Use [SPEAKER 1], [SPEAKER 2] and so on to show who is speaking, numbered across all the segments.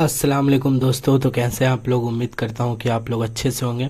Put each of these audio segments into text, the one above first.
[SPEAKER 1] अस्सलाम वालेकुम दोस्तों। तो कैसे हैं आप लोग? उम्मीद करता हूँ कि आप लोग अच्छे से होंगे।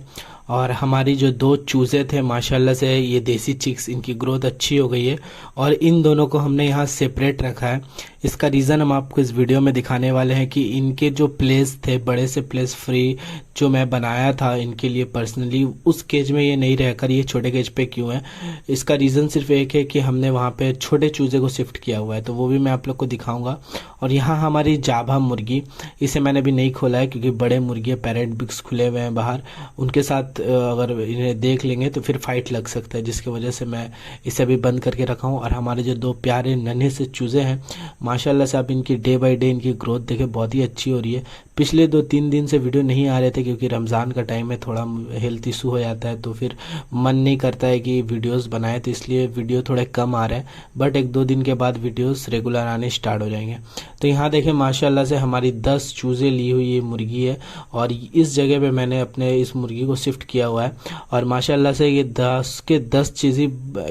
[SPEAKER 1] और हमारी जो दो चूज़े थे माशाल्लाह से ये देसी चिक्स, इनकी ग्रोथ अच्छी हो गई है और इन दोनों को हमने यहाँ सेपरेट रखा है। इसका रीज़न हम आपको इस वीडियो में दिखाने वाले हैं कि इनके जो प्लेस थे, बड़े से प्लेस फ्री जो मैं बनाया था इनके लिए पर्सनली, उस केज में ये नहीं रहकर ये छोटे केज पे क्यों है। इसका रीज़न सिर्फ एक है कि हमने वहाँ पे छोटे चूज़े को शिफ्ट किया हुआ है, तो वो भी मैं आप लोग को दिखाऊंगा। और यहाँ हमारी जाभा मुर्गी, इसे मैंने अभी नहीं खोला है क्योंकि बड़े मुर्गी पैरेट बिक्स खुले हुए हैं बाहर, उनके साथ अगर इन्हें देख लेंगे तो फिर फाइट लग सकता है, जिसकी वजह से मैं इसे अभी बंद करके रखा हूँ। और हमारे जो दो प्यारे नन्हे से चूज़े हैं माशाल्लाह से, आप इनकी डे बाय डे इनकी ग्रोथ देखें, बहुत ही अच्छी हो रही है। पिछले 2-3 दिन से वीडियो नहीं आ रहे थे क्योंकि रमज़ान का टाइम है, थोड़ा हेल्थ इशू हो जाता है तो फिर मन नहीं करता है कि वीडियोस बनाए, तो इसलिए वीडियो थोड़े कम आ रहे हैं। बट 1-2 दिन के बाद वीडियोस रेगुलर आने स्टार्ट हो जाएंगे। तो यहाँ देखें माशाल्लाह से हमारी 10 चूज़े ली हुई ये मुर्गी है और इस जगह पे मैंने अपने इस मुर्गी को शिफ्ट किया हुआ है। और माशाल्लाह से ये 10 के 10 चीज़ें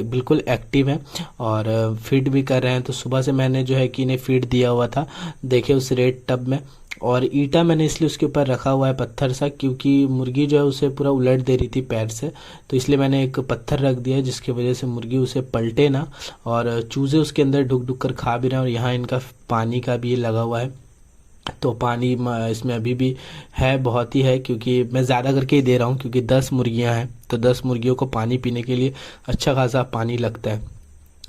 [SPEAKER 1] बिल्कुल एक्टिव हैं और फीड भी कर रहे हैं। तो सुबह से मैंने जो है कि इन्हें फीड दिया हुआ था, देखे उस रेड टब में। और ईटा मैंने इसलिए उसके ऊपर रखा हुआ है, पत्थर सा, क्योंकि मुर्गी जो है उसे पूरा उलट दे रही थी पैर से, तो इसलिए मैंने एक पत्थर रख दिया है जिसकी वजह से मुर्गी उसे पलटे ना और चूज़े उसके अंदर ढुक ढुक कर खा भी रहे हैं। और यहाँ इनका पानी का भी लगा हुआ है, तो पानी इसमें अभी भी है, बहुत ही है, क्योंकि मैं ज़्यादा करके ही दे रहा हूँ क्योंकि 10 मुर्गियाँ हैं तो 10 मुर्गियों को पानी पीने के लिए अच्छा खासा पानी लगता है,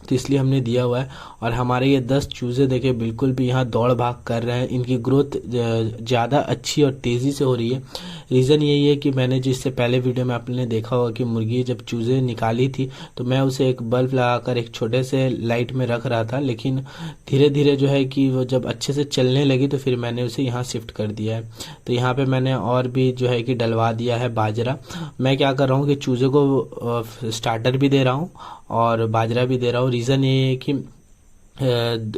[SPEAKER 1] तो इसलिए हमने दिया हुआ है। और हमारे ये 10 चूज़े देखे बिल्कुल भी यहाँ दौड़ भाग कर रहे हैं, इनकी ग्रोथ ज़्यादा अच्छी और तेज़ी से हो रही है। रीज़न यही है कि मैंने जिससे पहले वीडियो में आपने देखा होगा कि मुर्गी जब चूज़े निकाली थी तो मैं उसे एक बल्ब लगाकर एक छोटे से लाइट में रख रहा था, लेकिन धीरे धीरे जो है कि वो जब अच्छे से चलने लगी तो फिर मैंने उसे यहाँ शिफ्ट कर दिया है। तो यहाँ पे मैंने और भी जो है कि डलवा दिया है बाजरा। मैं क्या कर रहा हूँ कि चूज़े को स्टार्टर भी दे रहा हूँ और बाजरा भी दे रहा हूँ। रीज़न ये है कि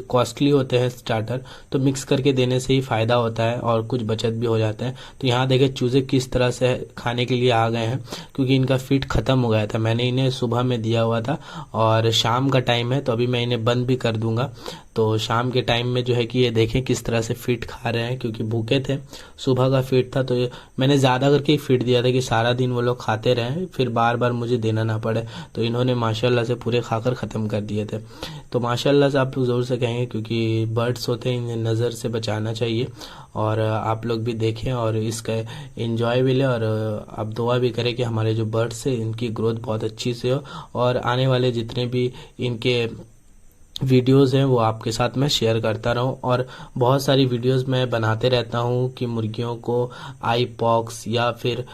[SPEAKER 1] कॉस्टली होते हैं स्टार्टर, तो मिक्स करके देने से ही फ़ायदा होता है और कुछ बचत भी हो जाता है। तो यहाँ देखें चूज़े किस तरह से खाने के लिए आ गए हैं, क्योंकि इनका फीड ख़त्म हो गया था। मैंने इन्हें सुबह में दिया हुआ था और शाम का टाइम है तो अभी मैं इन्हें बंद भी कर दूंगा। तो शाम के टाइम में जो है कि ये देखें किस तरह से फीड खा रहे हैं, क्योंकि भूखे थे, सुबह का फीड था। तो मैंने ज़्यादा करके ही फीड दिया था कि सारा दिन वो लोग खाते रहें, फिर बार बार मुझे देना ना पड़े। तो इन्होंने माशाल्लाह से पूरे खाकर ख़त्म कर दिए थे। तो माशाल्लाह से आप लोग ज़रूर से कहेंगे, क्योंकि बर्ड्स होते हैं, इन्हें नज़र से बचाना चाहिए। और आप लोग भी देखें और इसका एंजॉय भी लें और आप दुआ भी करें कि हमारे जो बर्ड्स हैं इनकी ग्रोथ बहुत अच्छी से हो और आने वाले जितने भी इनके वीडियोस हैं वो आपके साथ मैं शेयर करता रहूं। और बहुत सारी वीडियोस मैं बनाते रहता हूं कि मुर्गियों को आई पॉक्स या फिर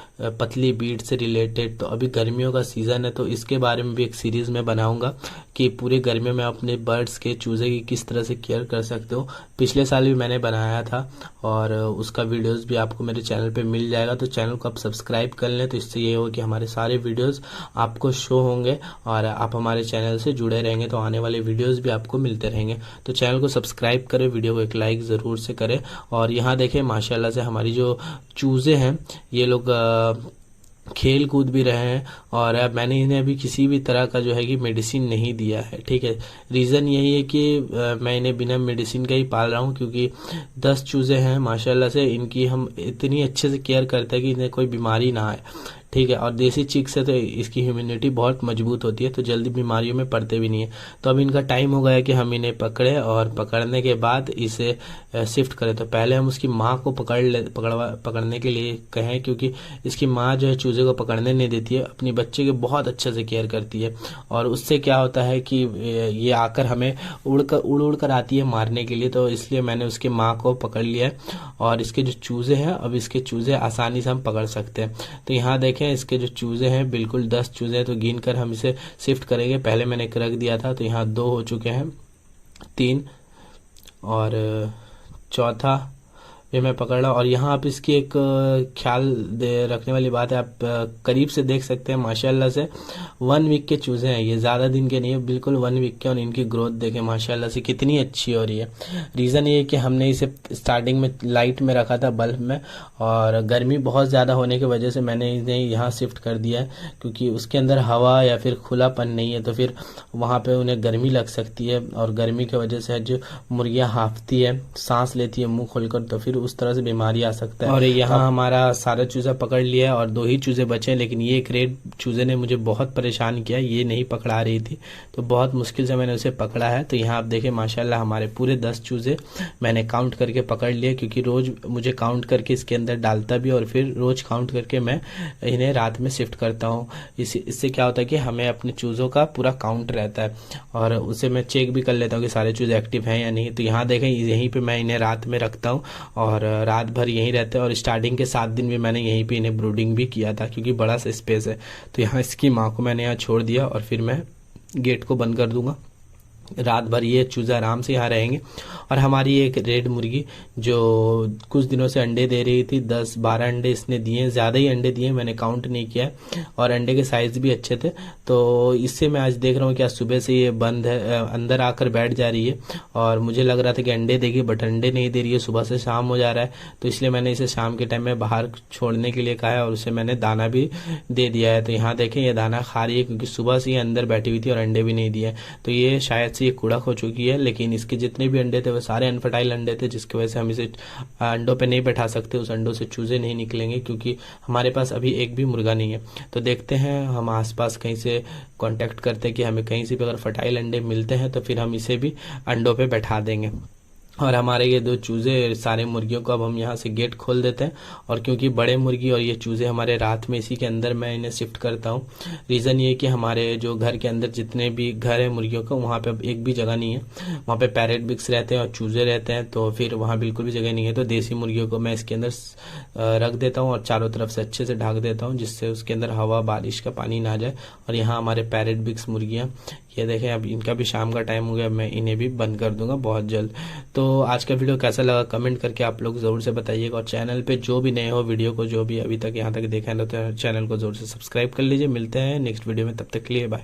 [SPEAKER 1] पतली बीट से रिलेटेड। तो अभी गर्मियों का सीज़न है तो इसके बारे में भी एक सीरीज़ में बनाऊंगा कि पूरे गर्मियों में अपने बर्ड्स के चूज़े की किस तरह से केयर कर सकते हो। पिछले साल भी मैंने बनाया था और उसका वीडियोस भी आपको मेरे चैनल पे मिल जाएगा। तो चैनल को आप सब्सक्राइब कर लें, तो इससे ये हो कि हमारे सारे वीडियोस आपको शो होंगे और आप हमारे चैनल से जुड़े रहेंगे, तो आने वाले वीडियोस भी आपको मिलते रहेंगे। तो चैनल को सब्सक्राइब करें, वीडियो को एक लाइक ज़रूर से करें। और यहाँ देखें माशाल्लाह से हमारी जो चूज़े हैं ये लोग खेल कूद भी रहे हैं और मैंने इन्हें अभी किसी भी तरह का जो है कि मेडिसिन नहीं दिया है, ठीक है। रीज़न यही है कि मैं इन्हें बिना मेडिसिन का ही पाल रहा हूँ, क्योंकि 10 चूज़े हैं माशाल्लाह से, इनकी हम इतनी अच्छे से केयर करते हैं कि इन्हें कोई बीमारी ना आए, ठीक है। और देसी चिक्स है तो इसकी इम्यूनिटी बहुत मजबूत होती है, तो जल्दी बीमारियों में पड़ते भी नहीं है। तो अब इनका टाइम हो गया है कि हम इन्हें पकड़े और पकड़ने के बाद इसे शिफ्ट करें। तो पहले हम उसकी माँ को पकड़ने के लिए कहें, क्योंकि इसकी माँ जो है चूज़े को पकड़ने नहीं देती है, अपनी बच्चे की बहुत अच्छे से केयर करती है। और उससे क्या होता है कि ये आकर हमें उड़ उड़ कर आती है मारने के लिए, तो इसलिए मैंने उसकी माँ को पकड़ लिया है। और इसके जो चूज़े हैं, अब इसके चूज़े आसानी से हम पकड़ सकते हैं। तो यहाँ देखें इसके जो चूज़े हैं बिल्कुल 10 चूज़े हैं, तो गिन कर हम इसे शिफ्ट करेंगे। पहले मैंने एक रख दिया था तो यहाँ 2 हो चुके हैं, 3 और चौथा भी मैं पकड़ रहा हूँ। और यहाँ आप इसकी एक ख्याल रखने वाली बात है, आप करीब से देख सकते हैं माशाल्लाह से 1 वीक के चूज़े हैं, ये ज़्यादा दिन के नहीं है, बिल्कुल 1 वीक के। और इनकी ग्रोथ देखें माशाल्लाह से कितनी अच्छी हो रही है। रीज़न ये है कि हमने इसे स्टार्टिंग में लाइट में रखा था, बल्ब में, और गर्मी बहुत ज़्यादा होने की वजह से मैंने इन्हें यहाँ शिफ्ट कर दिया है, क्योंकि उसके अंदर हवा या फिर खुलापन नहीं है, तो फिर वहाँ पर उन्हें गर्मी लग सकती है। और गर्मी की वजह से जो मुर्गियाँ हाँफती है, सांस लेती है मुँह खोलकर, तो फिर उस तरह से बीमारी आ सकता है। और यहाँ हमारा सारा चूजा पकड़ लिया है और 2 ही चूजे बचे हैं, लेकिन ये एक रेड चूजे ने मुझे बहुत परेशान किया, ये नहीं पकड़ा रही थी, तो बहुत मुश्किल से मैंने उसे पकड़ा है। तो यहाँ आप देखें माशाल्लाह हमारे पूरे 10 चूजे मैंने काउंट करके पकड़ लिए, क्योंकि रोज मुझे काउंट करके इसके अंदर डालता भी और फिर रोज काउंट करके मैं इन्हें रात में शिफ्ट करता हूँ। इससे क्या होता है कि हमें अपने चूज़ों का पूरा काउंट रहता है और उसे मैं चेक भी कर लेता हूँ कि सारे चूज़े एक्टिव हैं या नहीं। तो यहाँ देखें यहीं पे मैं इन्हें रात में रखता हूँ और रात भर यहीं रहते हैं। और स्टार्टिंग के 7 दिन भी मैंने यहीं पे इन्हें ब्रूडिंग भी किया था, क्योंकि बड़ा सा स्पेस है। तो यहाँ इसकी माँ को मैंने यहाँ छोड़ दिया और फिर मैं गेट को बंद कर दूंगा। रात भर ये चूज़े आराम से यहाँ रहेंगे। और हमारी एक रेड मुर्गी जो कुछ दिनों से अंडे दे रही थी, 10-12 अंडे इसने दिए, ज़्यादा ही अंडे दिए, मैंने काउंट नहीं किया है, और अंडे के साइज़ भी अच्छे थे। तो इससे मैं आज देख रहा हूँ कि आज सुबह से ये बंद है, अंदर आकर बैठ जा रही है। और मुझे लग रहा था कि अंडे देगी, बट अंडे नहीं दे रही है, सुबह से शाम हो जा रहा है। तो इसलिए मैंने इसे शाम के टाइम में बाहर छोड़ने के लिए कहा है और उसे मैंने दाना भी दे दिया है। तो यहाँ देखें ये दाना खा रही है, क्योंकि सुबह से ये अंदर बैठी हुई थी और अंडे भी नहीं दिए। तो ये शायद से ये कूड़ा हो चुकी है, लेकिन इसके जितने भी अंडे थे वो सारे अनफर्टाइल अंडे थे, जिसकी वजह से हम इसे अंडों पे नहीं बैठा सकते, उस अंडों से चूजे नहीं निकलेंगे, क्योंकि हमारे पास अभी एक भी मुर्गा नहीं है। तो देखते हैं हम आसपास कहीं से कांटेक्ट करते हैं कि हमें कहीं से भी अगर फर्टाइल अंडे मिलते हैं तो फिर हम इसे भी अंडों पे बैठा देंगे। और हमारे ये 2 चूज़े सारे मुर्गियों को अब हम यहाँ से गेट खोल देते हैं। और क्योंकि बड़े मुर्गी और ये चूज़े हमारे रात में इसी के अंदर मैं इन्हें शिफ्ट करता हूँ। रीज़न ये कि हमारे जो घर के अंदर जितने भी घर है मुर्गियों का, वहाँ पे अब एक भी जगह नहीं है, वहाँ पे पैरेट बिक्स रहते हैं और चूज़े रहते हैं, तो फिर वहाँ बिल्कुल भी जगह नहीं है। तो देसी मुर्गियों को मैं इसके अंदर रख देता हूँ और चारों तरफ से अच्छे से ढक देता हूँ, जिससे उसके अंदर हवा बारिश का पानी ना जाए। और यहाँ हमारे पैरेट बिक्स मुर्गियाँ, ये देखें अब इनका भी शाम का टाइम हो गया, मैं इन्हें भी बंद कर दूंगा बहुत जल्द। तो आज का वीडियो कैसा लगा कमेंट करके आप लोग ज़रूर से बताइएगा। और चैनल पे जो भी नए हो, वीडियो को जो भी अभी तक यहाँ तक देखा है तो चैनल को ज़रूर से सब्सक्राइब कर लीजिए। मिलते हैं नेक्स्ट वीडियो में, तब तक के लिए बाय।